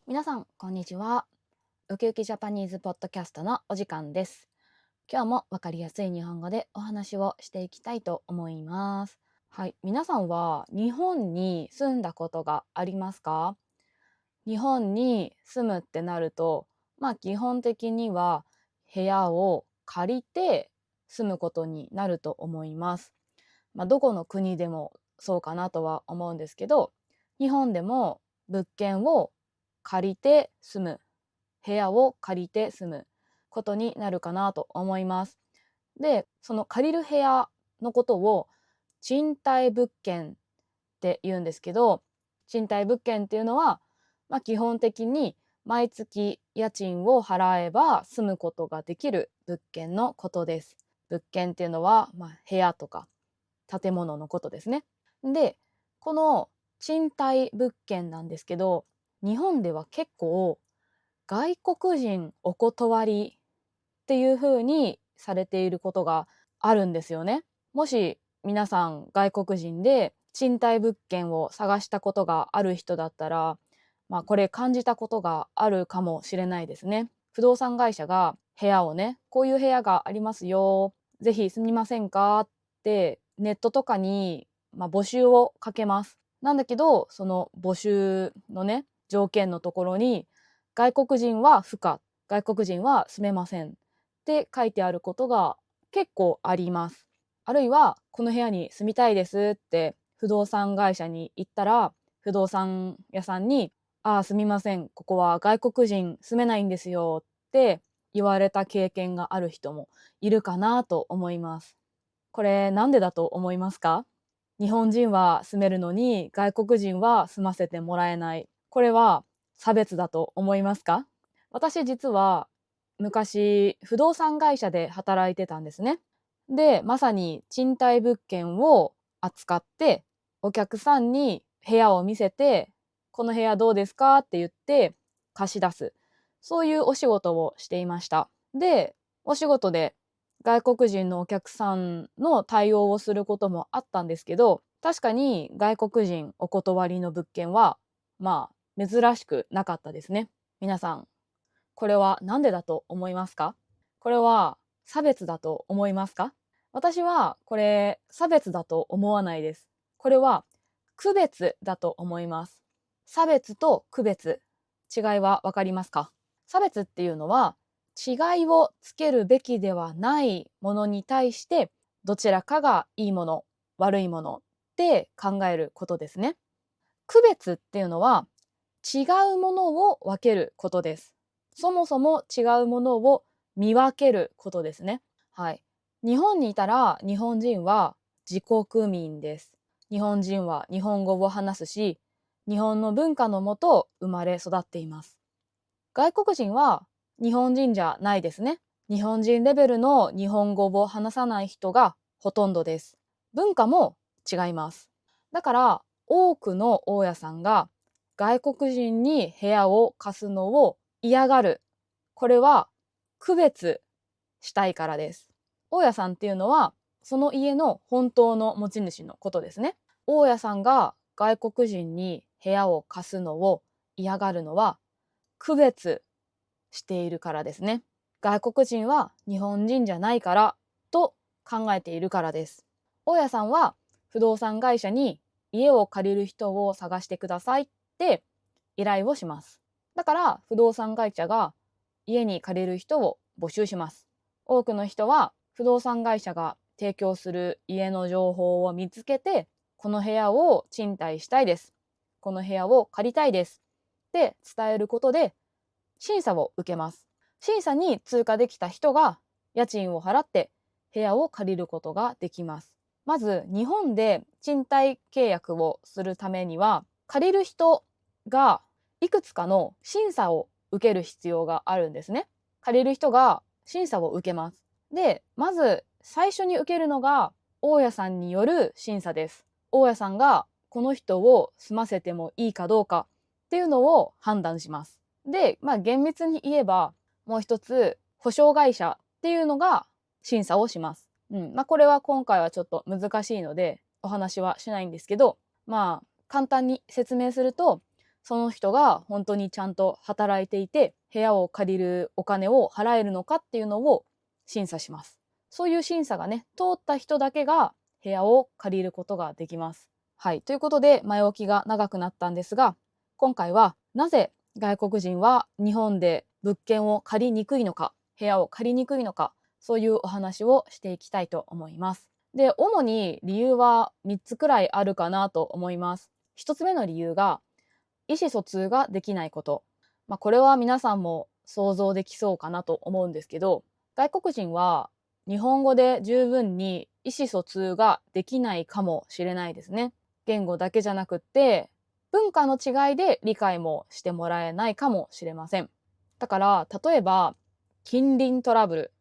皆さん、こんにちは。ウキウキジャパニーズポッドキャストのお時間です。今日もわかりやすい日本語でお話をしていきたいと思います。はい、皆さんは日本に住んだことがありますか？日本に住むってなると、基本的には部屋を借りて住むことになると思います。どこの国でもそうかなとは思うんですけど、日本でも物件を借りて住む、部屋を借りて住むことになるかなと思います。で、その借りる部屋のことを賃貸物件って言うんですけど、賃貸物件っていうのは、基本的に毎月家賃を払えば住むことができる物件のことです。物件っていうのは、部屋とか建物のことですね。で、この賃貸物件なんですけど、日本では結構外国人お断りっていう風にされていることがあるんですよね。もし皆さん外国人で賃貸物件を探したことがある人だったら、これ感じたことがあるかもしれないですね。不動産会社が部屋をね、こういう部屋がありますよ、ぜひ住みませんかってネットとかに、募集をかけます。なんだけど、その募集のね、条件のところに外国人は不可、外国人は住めませんって書いてあることが結構あります。あるいは、この部屋に住みたいですって不動産会社に行ったら、不動産屋さんに、ああ、すみません、ここは外国人住めないんですよって言われた経験がある人もいるかなと思います。これなんでだと思いますか？日本人は住めるのに外国人は住ませてもらえない。これは差別だと思いますか？私実は昔不動産会社で働いてたんですね。で、まさに賃貸物件を扱ってお客さんに部屋を見せて、この部屋どうですかって言って貸し出す。そういうお仕事をしていました。で、お仕事で外国人のお客さんの対応をすることもあったんですけど、確かに外国人お断りの物件は、珍しくなかったですね。皆さん、これは何でだと思いますか？これは差別だと思いますか？私はこれ差別だと思わないです。これは区別だと思います。差別と区別、違いはわかりますか？差別っていうのは違いをつけるべきではないものに対してどちらかがいいもの、悪いものって考えることですね。区別っていうのは違うものを分けることです。そもそも違うものを見分けることですね。はい。日本にいたら日本人は自国民です。日本人は日本語を話すし、日本の文化のもと生まれ育っています。外国人は日本人じゃないですね。日本人レベルの日本語を話さない人がほとんどです。文化も違います。だから多くの大家さんが外国人に部屋を貸すのを嫌がる。これは区別したいからです。大家さんっていうのはその家の本当の持ち主のことですね。大家さんが外国人に部屋を貸すのを嫌がるのは区別しているからですね。外国人は日本人じゃないからと考えているからです。大家さんは不動産会社に家を借りる人を探してくださいって依頼をします。だから不動産会社が家に借りる人を募集します。多くの人は不動産会社が提供する家の情報を見つけて、この部屋を賃貸したいです。この部屋を借りたいですって伝えることで審査を受けます。審査に通過できた人が家賃を払って部屋を借りることができます。まず日本で賃貸契約をするためには借りる人がいくつかの審査を受ける必要があるんですね。借りる人が審査を受けます。で、まず最初に受けるのが大家さんによる審査です。大家さんがこの人を住ませてもいいかどうかっていうのを判断します。で、厳密に言えば、もう一つ、保証会社っていうのが審査をします。これは今回はちょっと難しいので、お話はしないんですけど、簡単に説明すると、その人が本当にちゃんと働いていて、部屋を借りるお金を払えるのかっていうのを審査します。そういう審査がね、通った人だけが部屋を借りることができます。はい。ということで、前置きが長くなったんですが、今回はなぜ外国人は日本で物件を借りにくいのか、部屋を借りにくいのか、そういうお話をしていきたいと思います。で、主に理由は3つくらいあるかなと思います。1つ目の理由が、意思疎通ができないこと。これは皆さんも想像できそうかなと思うんですけど、外国人は日本語で十分に意思疎通ができないかもしれないですね。言語だけじゃなくって、文化の違いで理解もしてもらえないかもしれません。だから、例えば、近隣トラブル、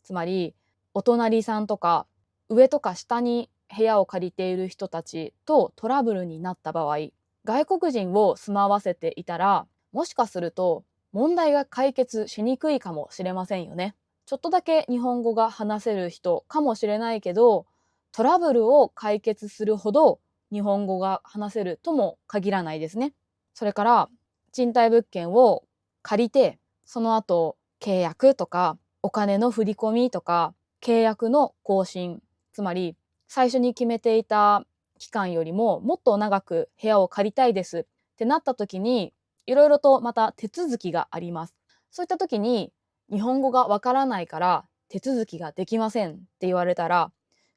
つまり、お隣さんとか、上とか下に部屋を借りている人たちとトラブルになった場合、外国人を住まわせていたら、もしかすると問題が解決しにくいかもしれませんよね。ちょっとだけ日本語が話せる人かもしれないけど、トラブルを解決するほど日本語が話せるとも限らないですね。それから、賃貸物件を借りて、その後契約とかお金の振り込みとか契約の更新、つまり最初に決めていた期間よりももっと長く部屋を借りたいですってなった時に、いろいろとまた手続きがあります。そういった時に、日本語がわからないから手続きができませんって言われたら、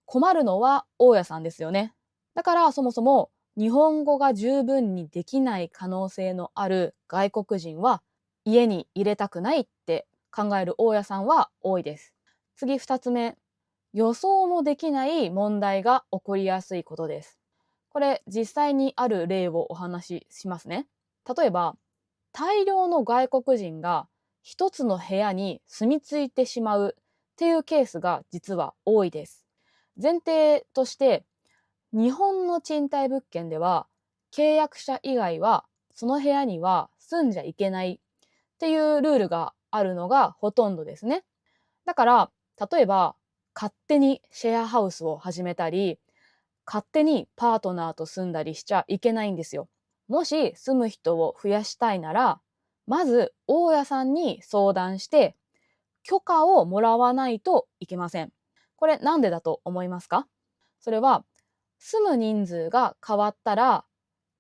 困るのは大家さんですよね。だからそもそも日本語が十分にできない可能性のある外国人は家に入れたくないって考える大家さんは多いです。次2つ目、予想もできない問題が起こりやすいことです。これ実際にある例をお話ししますね。例えば、大量の外国人が一つの部屋に住み着いてしまうっていうケースが実は多いです。前提として、日本の賃貸物件では契約者以外はその部屋には住んじゃいけないっていうルールがあるのがほとんどですね。だから、例えば勝手にシェアハウスを始めたり、勝手にパートナーと住んだりしちゃいけないんですよ。もし住む人を増やしたいなら、まず大家さんに相談して許可をもらわないといけません。これなんでだと思いますか？それは、住む人数が変わったら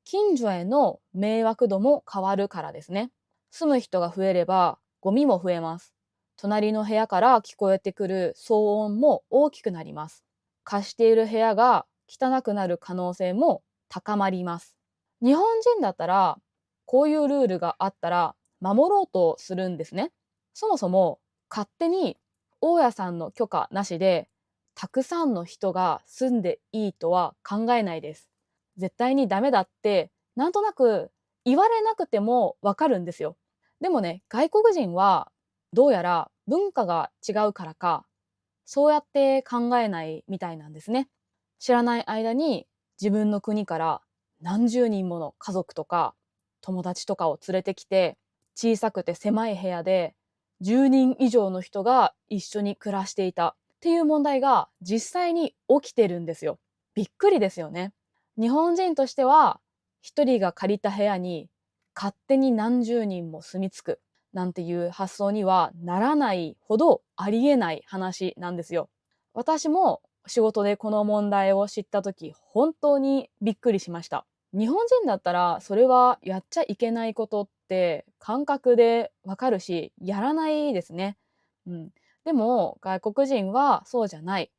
近所への迷惑度も変わるからですね。住む人が増えればゴミも増えます。隣の部屋から聞こえてくる騒音も大きくなります。貸している部屋が汚くなる可能性も高まります。日本人だったら、こういうルールがあったら守ろうとするんですね。そもそも勝手に大家さんの許可なしでたくさんの人が住んでいいとは考えないです。絶対にダメだってなんとなく言われなくてもわかるんですよ。でもね、外国人はどうやら文化が違うからか、そうやって考えないみたいなんですね。知らない間に自分の国から何十人もの家族とか友達とかを連れてきて、小さくて狭い部屋で10人以上の人が一緒に暮らしていたっていう問題が実際に起きてるんですよ。びっくりですよね。日本人としては、一人が借りた部屋に勝手に何十人も住み着くなんていう発想にはならないほどありえない話なんですよ。私も仕事でこの問題を知った時、本当にびっくりしました。日本人だったらそれはやっちゃいけないことって感覚でわかるし、やらないですね。うん。でも外国人はそうじゃない。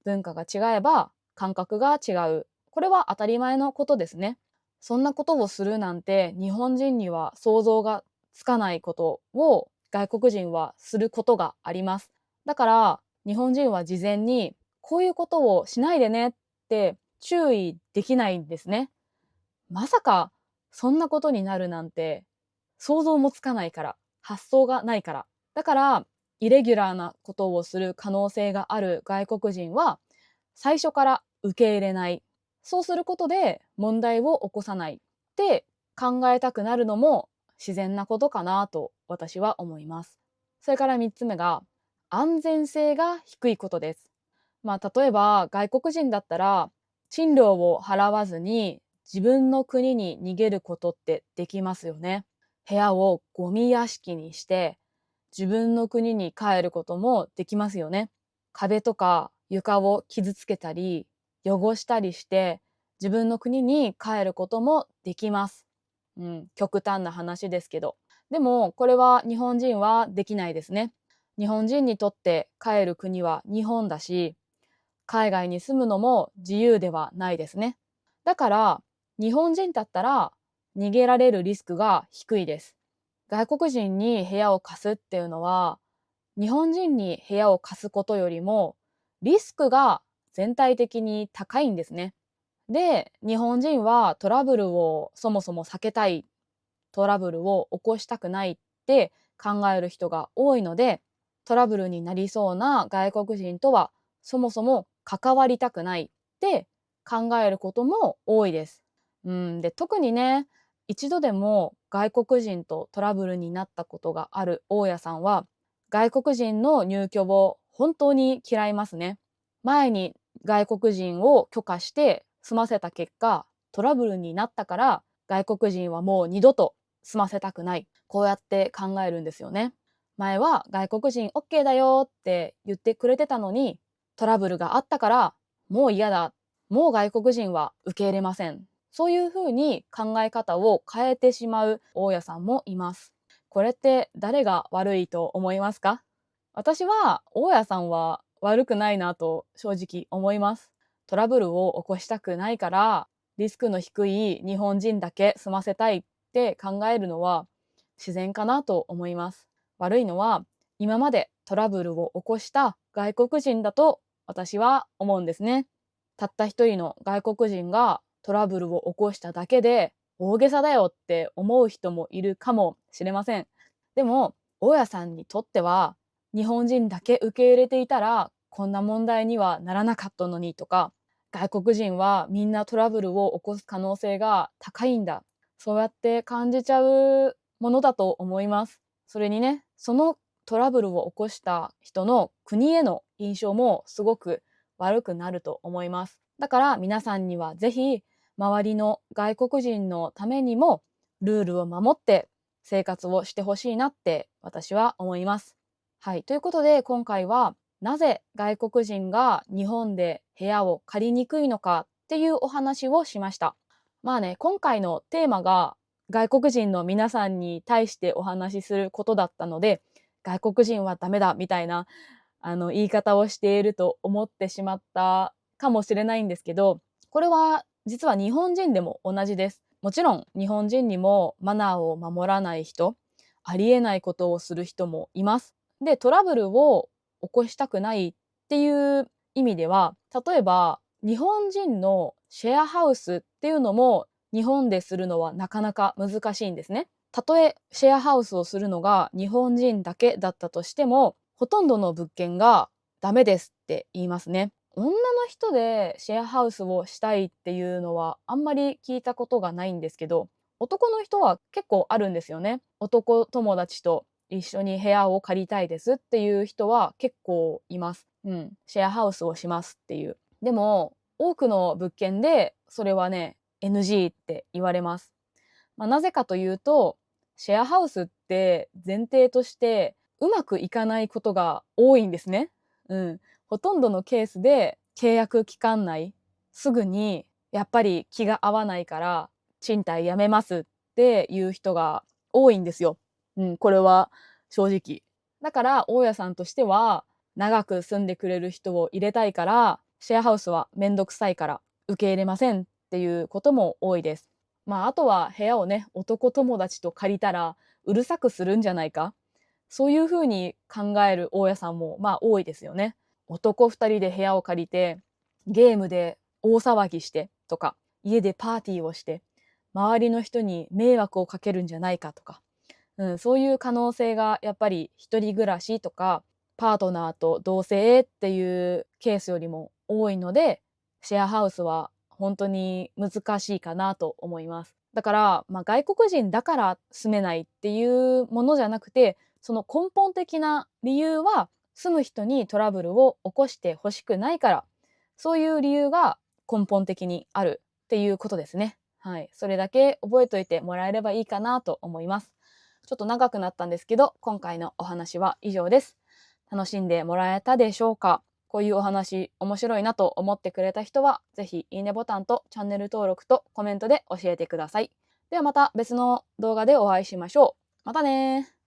文化が違えば感覚が違う。これは当たり前のことですね。そんなことをするなんて日本人には想像がつかないことを外国人はすることがあります。だから日本人は事前にこういうことをしないでねって注意できないんですね。まさかそんなことになるなんて想像もつかないから、発想がないから。だからイレギュラーなことをする可能性がある外国人は最初から受け入れない。そうすることで問題を起こさないって考えたくなるのも自然なことかなと私は思います。それから3つ目が安全性が低いことです。例えば外国人だったら賃料を払わずに自分の国に逃げることってできますよね。部屋をゴミ屋敷にして自分の国に帰ることもできますよね。壁とか床を傷つけたり汚したりして自分の国に帰ることもできます。極端な話ですけど。でもこれは日本人はできないですね。日本人にとって帰る国は日本だし、海外に住むのも自由ではないですね。だから日本人だったら逃げられるリスクが低いです。外国人に部屋を貸すっていうのは、日本人に部屋を貸すことよりもリスクが全体的に高いんですね。で、日本人はトラブルをそもそも避けたい、トラブルを起こしたくないって考える人が多いので、トラブルになりそうな外国人とはそもそも関わりたくないって考えることも多いです。で、特にね、一度でも外国人とトラブルになったことがある大家さんは、外国人の入居を本当に嫌いますね。前に外国人を許可して住ませた結果、トラブルになったから外国人はもう二度と住ませたくない。こうやって考えるんですよね。前は外国人 OK だよって言ってくれてたのに、トラブルがあったからもう嫌だ。もう外国人は受け入れません。そういうふうに考え方を変えてしまう大家さんもいます。これって誰が悪いと思いますか？私は大家さんは悪くないなと正直思います。トラブルを起こしたくないからリスクの低い日本人だけ住ませたいって考えるのは自然かなと思います。悪いのは今までトラブルを起こした外国人だと私は思うんですね。たった一人の外国人がトラブルを起こしただけで大げさだよって思う人もいるかもしれません。でも大家さんにとっては日本人だけ受け入れていたらこんな問題にはならなかったのにとか、外国人はみんなトラブルを起こす可能性が高いんだ、そうやって感じちゃうものだと思います。それにね、そのトラブルを起こした人の国への印象もすごく悪くなると思います。だから皆さんにはぜひ周りの外国人のためにもルールを守って生活をしてほしいなって私は思います。はい、ということで今回はなぜ外国人が日本で部屋を借りにくいのかっていうお話をしました。まあね、今回のテーマが外国人の皆さんに対してお話しすることだったので、外国人はダメだみたいな言い方をしていると思ってしまったかもしれないんですけど、これは実は日本人でも同じです。もちろん日本人にもマナーを守らない人、ありえないことをする人もいます。で、トラブルを起こしたくないっていう意味では、例えば日本人のシェアハウスっていうのも日本でするのはなかなか難しいんですね。たとえシェアハウスをするのが日本人だけだったとしても、ほとんどの物件がダメですって言いますね。女の人でシェアハウスをしたいっていうのはあんまり聞いたことがないんですけど、男の人は結構あるんですよね。男友達と一緒に部屋を借りたいですっていう人は結構います。シェアハウスをしますっていう。でも多くの物件でそれはね、NG って言われます。なぜかというと、シェアハウスって前提としてうまくいかないことが多いんですね。ほとんどのケースで契約期間内、すぐにやっぱり気が合わないから賃貸やめますっていう人が多いんですよ。これは正直。だから大家さんとしては長く住んでくれる人を入れたいから、シェアハウスはめんどくさいから受け入れませんっていうことも多いです。あとは部屋をね、男友達と借りたらうるさくするんじゃないか。そういうふうに考える大家さんも多いですよね。男二人で部屋を借りて、ゲームで大騒ぎしてとか、家でパーティーをして、周りの人に迷惑をかけるんじゃないかとか、そういう可能性がやっぱり一人暮らしとか、パートナーと同棲っていうケースよりも多いので、シェアハウスは本当に難しいかなと思います。だから、外国人だから住めないっていうものじゃなくて、その根本的な理由は住む人にトラブルを起こしてほしくないから、そういう理由が根本的にあるっていうことですね。はい、それだけ覚えといてもらえればいいかなと思います。ちょっと長くなったんですけど、今回のお話は以上です。楽しんでもらえたでしょうか？こういうお話面白いなと思ってくれた人は、ぜひいいねボタンとチャンネル登録とコメントで教えてください。ではまた別の動画でお会いしましょう。またねー。